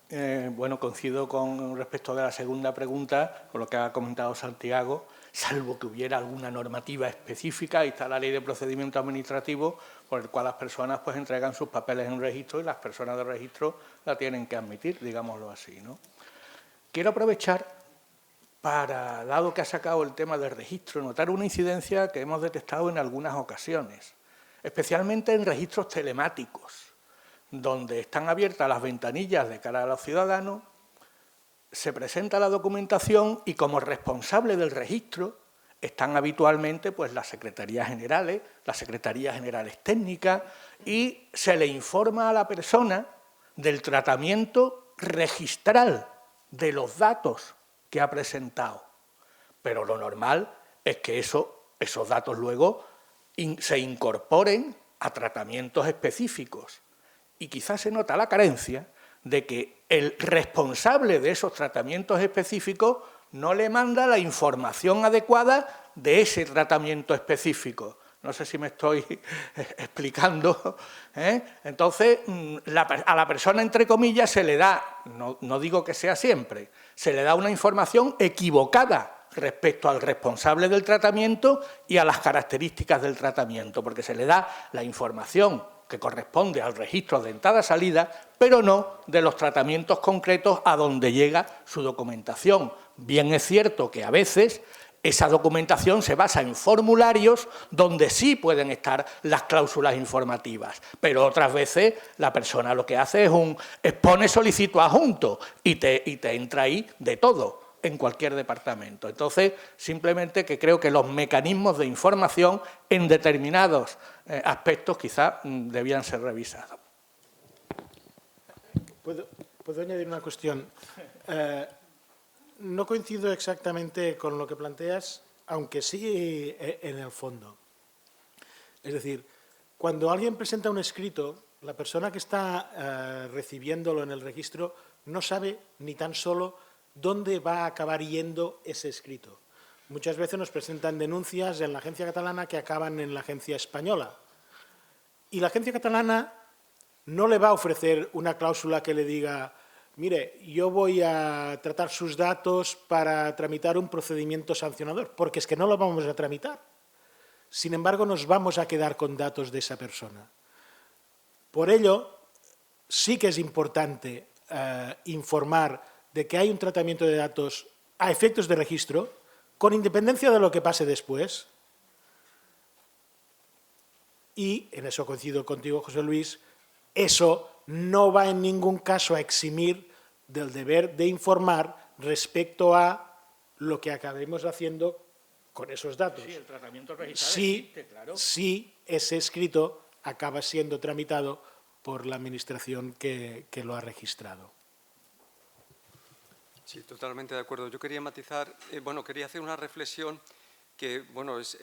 Bueno, coincido con respecto de la segunda pregunta, con lo que ha comentado Santiago, salvo que hubiera alguna normativa específica, ahí está la Ley de Procedimiento Administrativo, por el cual las personas pues entregan sus papeles en un registro y las personas de registro la tienen que admitir, digámoslo así, ¿no? Quiero aprovechar para, dado que ha sacado el tema del registro, notar una incidencia que hemos detectado en algunas ocasiones, especialmente en registros telemáticos, donde están abiertas las ventanillas de cara a los ciudadanos, se presenta la documentación y como responsable del registro están habitualmente pues, las secretarías generales técnicas, y se le informa a la persona del tratamiento registral de los datos que ha presentado. Pero lo normal es que esos datos luego se incorporen a tratamientos específicos. Y quizás se nota la carencia de que el responsable de esos tratamientos específicos no le manda la información adecuada de ese tratamiento específico. No sé si me estoy explicando, ¿eh? Entonces, a la persona, entre comillas, se le da, no digo que sea siempre, se le da una información equivocada respecto al responsable del tratamiento y a las características del tratamiento, porque se le da la información que corresponde al registro de entrada-salida, pero no de los tratamientos concretos a donde llega su documentación. Bien es cierto que a veces esa documentación se basa en formularios donde sí pueden estar las cláusulas informativas, pero otras veces la persona lo que hace es expone solicitud adjunto y te entra ahí de todo en cualquier departamento. Entonces, simplemente que creo que los mecanismos de información en determinados aspectos quizás debían ser revisados. ¿Puedo añadir una cuestión? No coincido exactamente con lo que planteas, aunque sí en el fondo. Es decir, cuando alguien presenta un escrito, la persona que está recibiéndolo en el registro no sabe ni tan solo dónde va a acabar yendo ese escrito. Muchas veces nos presentan denuncias en la agencia catalana que acaban en la agencia española. Y la agencia catalana no le va a ofrecer una cláusula que le diga: mire, yo voy a tratar sus datos para tramitar un procedimiento sancionador, porque es que no lo vamos a tramitar. Sin embargo, nos vamos a quedar con datos de esa persona. Por ello, sí que es importante informar de que hay un tratamiento de datos a efectos de registro, con independencia de lo que pase después. Y, en eso coincido contigo, José Luis, eso no va en ningún caso a eximir del deber de informar respecto a lo que acabemos haciendo con esos datos. Sí, el tratamiento registrado existe, claro. Si ese escrito acaba siendo tramitado por la administración que lo ha registrado. Sí, totalmente de acuerdo. Yo quería matizar, quería hacer una reflexión que,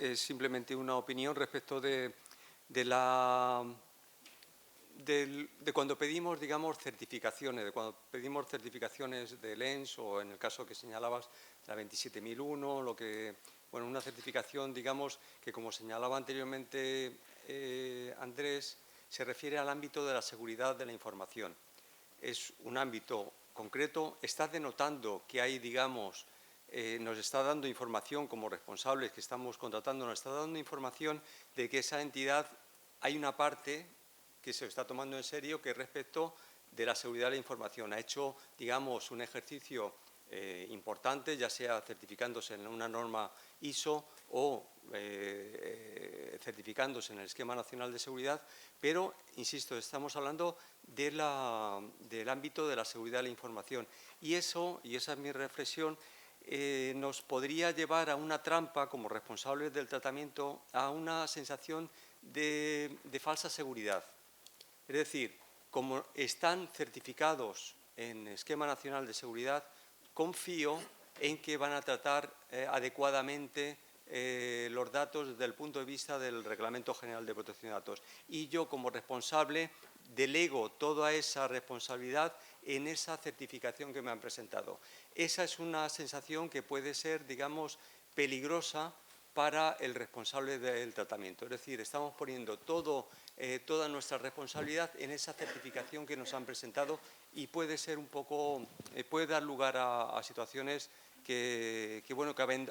es simplemente una opinión respecto de cuando pedimos, digamos, certificaciones, de LENS o en el caso que señalabas, la 27001, una certificación, digamos, que como señalaba anteriormente Andrés, se refiere al ámbito de la seguridad de la información. Es un ámbito concreto, está denotando que hay, digamos, nos está dando información como responsables que estamos contratando, nos está dando información de que esa entidad hay una parte que se está tomando en serio que es respecto de la seguridad de la información. Ha hecho, digamos, un ejercicio importante, ya sea certificándose en una norma ISO o certificándose en el Esquema Nacional de Seguridad, pero, insisto, estamos hablando del ámbito de la seguridad de la información. Y esa es mi reflexión, nos podría llevar a una trampa, como responsables del tratamiento, a una sensación de falsa seguridad. Es decir, como están certificados en Esquema Nacional de Seguridad, confío en que van a tratar adecuadamente los datos desde el punto de vista del Reglamento General de Protección de Datos. Y yo, como responsable, delego toda esa responsabilidad en esa certificación que me han presentado. Esa es una sensación que puede ser, digamos, peligrosa para el responsable del tratamiento. Es decir, estamos poniendo toda nuestra responsabilidad en esa certificación que nos han presentado y puede ser puede dar lugar a situaciones que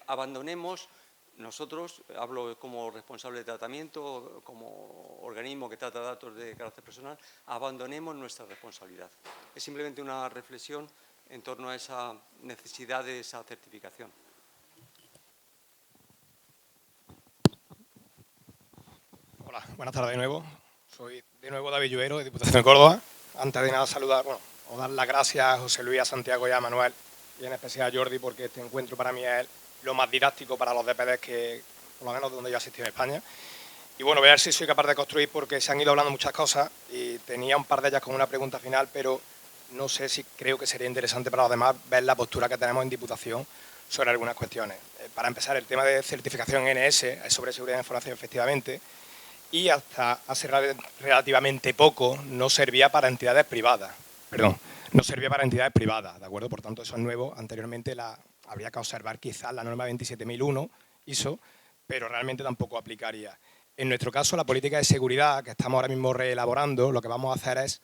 abandonemos. Nosotros, hablo como responsable de tratamiento, como organismo que trata datos de carácter personal, abandonemos nuestra responsabilidad. Es simplemente una reflexión en torno a esa necesidad de esa certificación. Hola, buenas tardes de nuevo. Soy de nuevo David Lluero, de Diputación de Córdoba. Antes de nada saludar, o dar las gracias a José Luis, a Santiago y a Manuel, y en especial a Jordi, porque este encuentro para mí es lo más didáctico para los DPDs que, por lo menos, donde yo he asistido en España. Y voy a ver si soy capaz de construir, porque se han ido hablando muchas cosas y tenía un par de ellas con una pregunta final, pero no sé si creo que sería interesante para los demás ver la postura que tenemos en Diputación sobre algunas cuestiones. Para empezar, el tema de certificación NS es sobre seguridad de información, efectivamente, y hasta hace relativamente poco no servía para entidades privadas. Perdón, no servía para entidades privadas, ¿de acuerdo? Por tanto, eso es nuevo. Anteriormente habría que observar quizás la norma 27001 ISO, pero realmente tampoco aplicaría. En nuestro caso, la política de seguridad que estamos ahora mismo reelaborando, lo que vamos a hacer es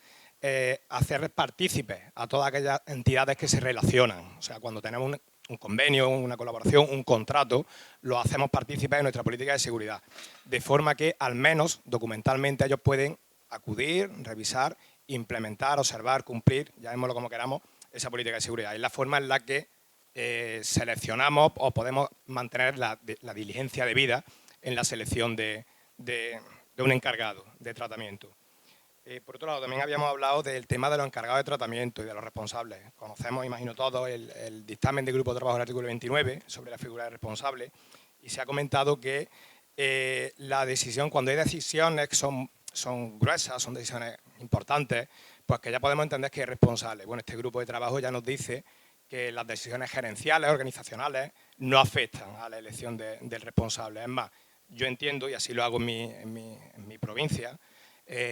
hacer partícipes a todas aquellas entidades que se relacionan. O sea, cuando tenemos un convenio, una colaboración, un contrato, lo hacemos partícipes en nuestra política de seguridad. De forma que, al menos, documentalmente, ellos pueden acudir, revisar, implementar, observar, cumplir, llamémoslo como queramos, esa política de seguridad. Es la forma en la que seleccionamos o podemos mantener la diligencia debida en la selección de un encargado de tratamiento. Por otro lado, también habíamos hablado del tema de los encargados de tratamiento y de los responsables. Conocemos, imagino todos, el dictamen del Grupo de Trabajo del artículo 29 sobre la figura de responsable y se ha comentado que la decisión, cuando hay decisiones que son gruesas, son decisiones importantes, pues que ya podemos entender que es responsable. Bueno, este grupo de trabajo ya nos dice que las decisiones gerenciales, organizacionales, no afectan a la elección del responsable. Es más, yo entiendo, y así lo hago en mi provincia,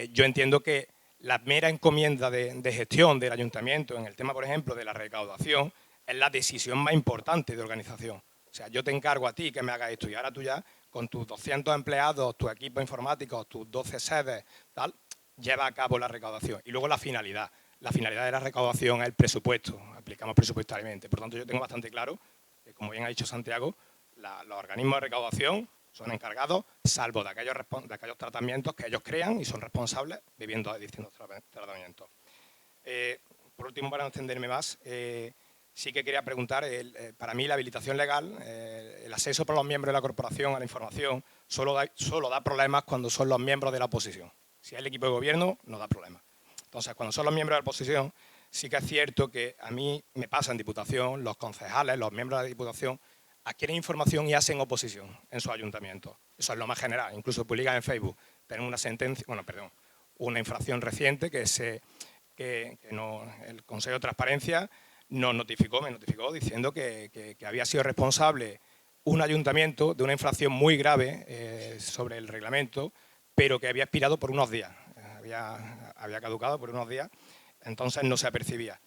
yo entiendo que la mera encomienda de gestión del ayuntamiento en el tema, por ejemplo, de la recaudación, es la decisión más importante de organización. O sea, yo te encargo a ti que me hagas esto y ahora tú ya, con tus 200 empleados, tu equipo informático, tus 12 sedes, tal, lleva a cabo la recaudación. Y luego la finalidad. La finalidad de la recaudación es el presupuesto, aplicamos presupuestariamente. Por tanto, yo tengo bastante claro que, como bien ha dicho Santiago, los organismos de recaudación son encargados, salvo de aquellos tratamientos que ellos crean y son responsables viviendo de distintos tratamientos. Por último, para no extenderme más, sí que quería preguntar, para mí la habilitación legal, el acceso por los miembros de la corporación a la información, solo da problemas cuando son los miembros de la oposición. Si es el equipo de gobierno, no da problemas. Entonces, cuando son los miembros de la oposición, sí que es cierto que a mí me pasa en Diputación, los concejales, los miembros de la Diputación, adquieren información y hacen oposición en sus ayuntamientos. Eso es lo más general. Incluso publican en Facebook. Tenemos una infracción reciente que el Consejo de Transparencia me notificó diciendo que había sido responsable un ayuntamiento de una infracción muy grave sobre el reglamento, pero que había expirado por unos días. Había caducado por unos días, entonces no se apercibía.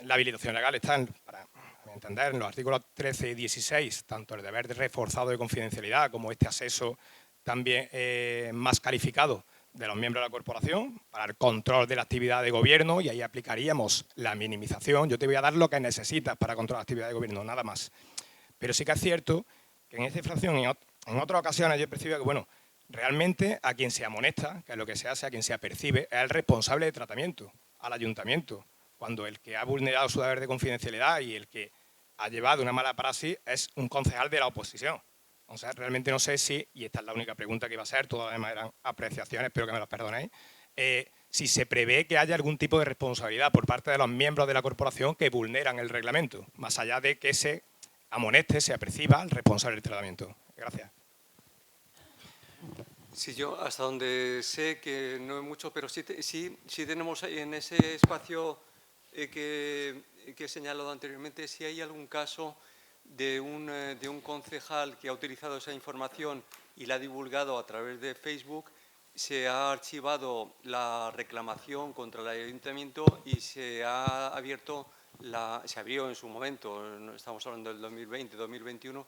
La habilitación legal está, para entender, en los artículos 13 y 16, tanto el deber reforzado de confidencialidad como este acceso también más calificado de los miembros de la corporación para el control de la actividad de gobierno, y ahí aplicaríamos la minimización. Yo te voy a dar lo que necesitas para controlar la actividad de gobierno, nada más. Pero sí que es cierto que en esta infracción, en otras ocasiones, yo he percibido que, bueno, realmente a quien se amonesta, que es lo que se hace, a quien se apercibe, es el responsable de tratamiento, al ayuntamiento, cuando el que ha vulnerado su deber de confidencialidad y el que ha llevado una mala praxis es un concejal de la oposición. O sea, realmente no sé si, y esta es la única pregunta que iba a hacer, todas además eran apreciaciones, espero que me las perdonéis, si se prevé que haya algún tipo de responsabilidad por parte de los miembros de la corporación que vulneran el reglamento, más allá de que se amoneste, se aperciba al responsable del tratamiento. Gracias. Sí, yo hasta donde sé que no es mucho, pero sí tenemos ahí en ese espacio que he señalado anteriormente, si hay algún caso de un concejal que ha utilizado esa información y la ha divulgado a través de Facebook, se ha archivado la reclamación contra el ayuntamiento y se abrió en su momento, estamos hablando del 2020, 2021,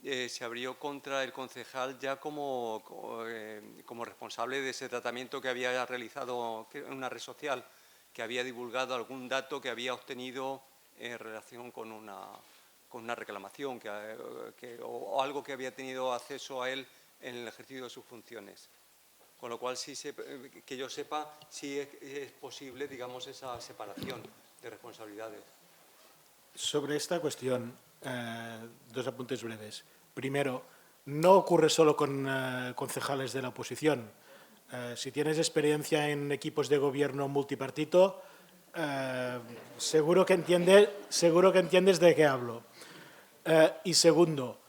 se abrió contra el concejal ya como responsable de ese tratamiento que había realizado en una red social, que había divulgado algún dato que había obtenido en relación con una reclamación o algo que había tenido acceso a él en el ejercicio de sus funciones. Con lo cual, que yo sepa, sí es posible, digamos, esa separación de responsabilidades. Sobre esta cuestión, dos apuntes breves. Primero, no ocurre solo con concejales de la oposición. Si tienes experiencia en equipos de gobierno multipartito, seguro que entiendes de qué hablo. Y segundo,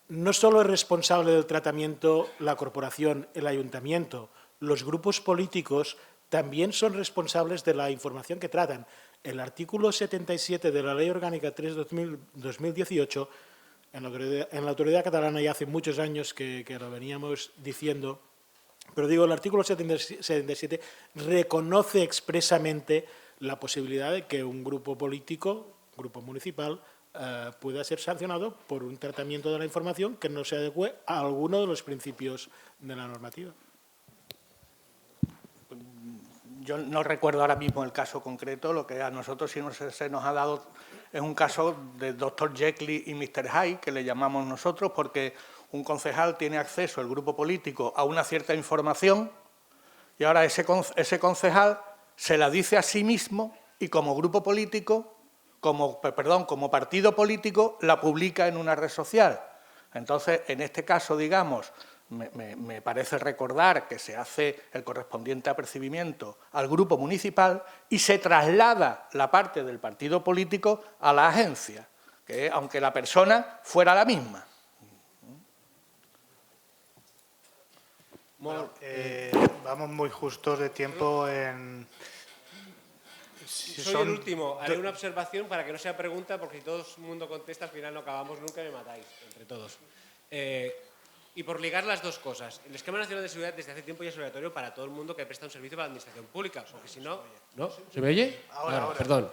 no solo es responsable del tratamiento la corporación, el ayuntamiento, los grupos políticos también son responsables de la información que tratan. El artículo 77 de la Ley Orgánica 3/2018, en la Autoridad Catalana ya hace muchos años que lo veníamos diciendo, Pero digo, el artículo 77 reconoce expresamente la posibilidad de que un grupo político, un grupo municipal, pueda ser sancionado por un tratamiento de la información que no se adecue a alguno de los principios de la normativa. Yo no recuerdo ahora mismo el caso concreto, lo que a nosotros sí se nos ha dado es un caso de Dr. Jekyll y Mr. Hyde, que le llamamos nosotros, porque un concejal tiene acceso, el grupo político, a una cierta información y ahora ese concejal se la dice a sí mismo y como grupo político, como partido político, la publica en una red social. Entonces, en este caso, digamos, me parece recordar que se hace el correspondiente apercibimiento al grupo municipal y se traslada la parte del partido político a la agencia, que aunque la persona fuera la misma. Bueno, vamos muy justos de tiempo en... Soy el último. Haré una observación para que no sea pregunta, porque si todo el mundo contesta, al final no acabamos nunca y me matáis, entre todos. Y por ligar las dos cosas, el Esquema Nacional de Seguridad desde hace tiempo ya es obligatorio para todo el mundo que presta un servicio para la administración pública, porque si no... ¿No? ¿Se me oye? Ahora. Perdón.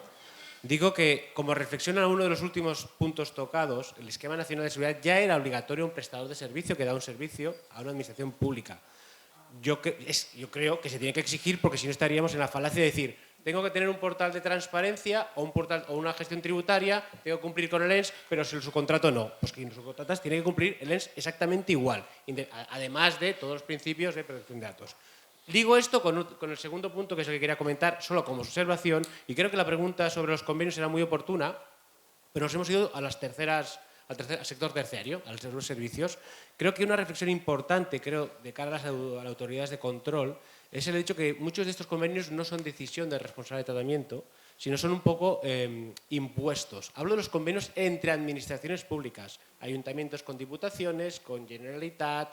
Digo que, como reflexión a uno de los últimos puntos tocados, el Esquema Nacional de Seguridad ya era obligatorio un prestador de servicio que da un servicio a una administración pública. Yo creo que se tiene que exigir, porque si no estaríamos en la falacia de decir tengo que tener un portal de transparencia o una gestión tributaria, tengo que cumplir con el ENS, pero si el subcontrato no. Pues que los subcontratas tienen que cumplir el ENS exactamente igual, además de todos los principios de protección de datos. Digo esto con el segundo punto, que es el que quería comentar, solo como observación, y creo que la pregunta sobre los convenios era muy oportuna, pero nos hemos ido a las al sector terciario, a los servicios. Creo que una reflexión importante, de cara a las autoridades de control, es el hecho que muchos de estos convenios no son decisión del responsable de tratamiento, sino son un poco impuestos. Hablo de los convenios entre administraciones públicas, ayuntamientos con diputaciones, con Generalitat,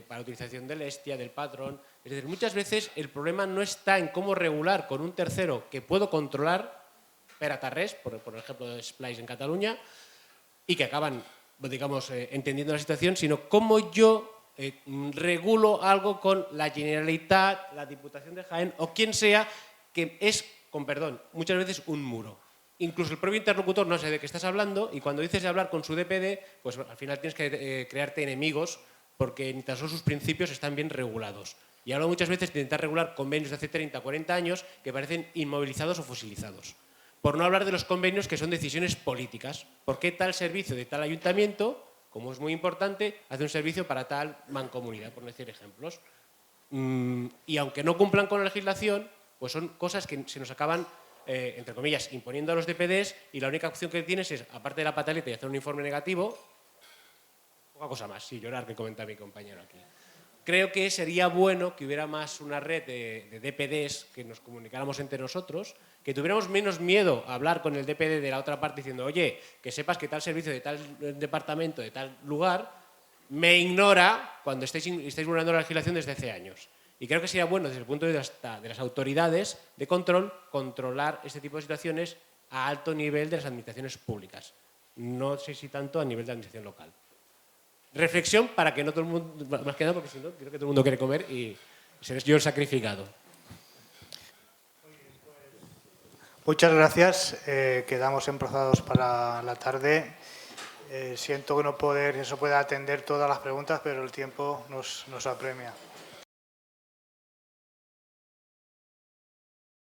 para utilización del ESTIA, del Padrón. Es decir, muchas veces el problema no está en cómo regular con un tercero que puedo controlar, per atarrés, por ejemplo de Splice en Cataluña, y que acaban, digamos, entendiendo la situación, sino cómo yo regulo algo con la Generalitat, la Diputación de Jaén o quien sea, que es, con perdón, muchas veces un muro. Incluso el propio interlocutor no sé de qué estás hablando y cuando dices de hablar con su DPD, pues al final tienes que crearte enemigos porque ni tan solo sus principios están bien regulados. Y hablo muchas veces de intentar regular convenios de hace 30, 40 años que parecen inmovilizados o fosilizados. Por no hablar de los convenios que son decisiones políticas. ¿Por qué tal servicio de tal ayuntamiento, como es muy importante, hace un servicio para tal mancomunidad, por decir ejemplos? Y aunque no cumplan con la legislación, pues son cosas que se nos acaban, entre comillas, imponiendo a los DPDs y la única opción que tienes es, aparte de la pataleta y hacer un informe negativo, poca cosa más, sí, llorar, que comenta mi compañero aquí. Creo que sería bueno que hubiera más una red de DPDs, que nos comunicáramos entre nosotros, que tuviéramos menos miedo a hablar con el DPD de la otra parte diciendo, oye, que sepas que tal servicio de tal departamento, de tal lugar, me ignora cuando estáis vulnerando la legislación desde hace años. Y creo que sería bueno, desde el punto de vista de las autoridades de control, controlar este tipo de situaciones a alto nivel de las administraciones públicas. No sé si tanto a nivel de administración local. Reflexión para que no todo el mundo, más que nada porque si no, creo que todo el mundo quiere comer y seré yo el sacrificado. Muchas gracias. Quedamos emplazados para la tarde. Siento que no se pueda atender todas las preguntas, pero el tiempo nos apremia.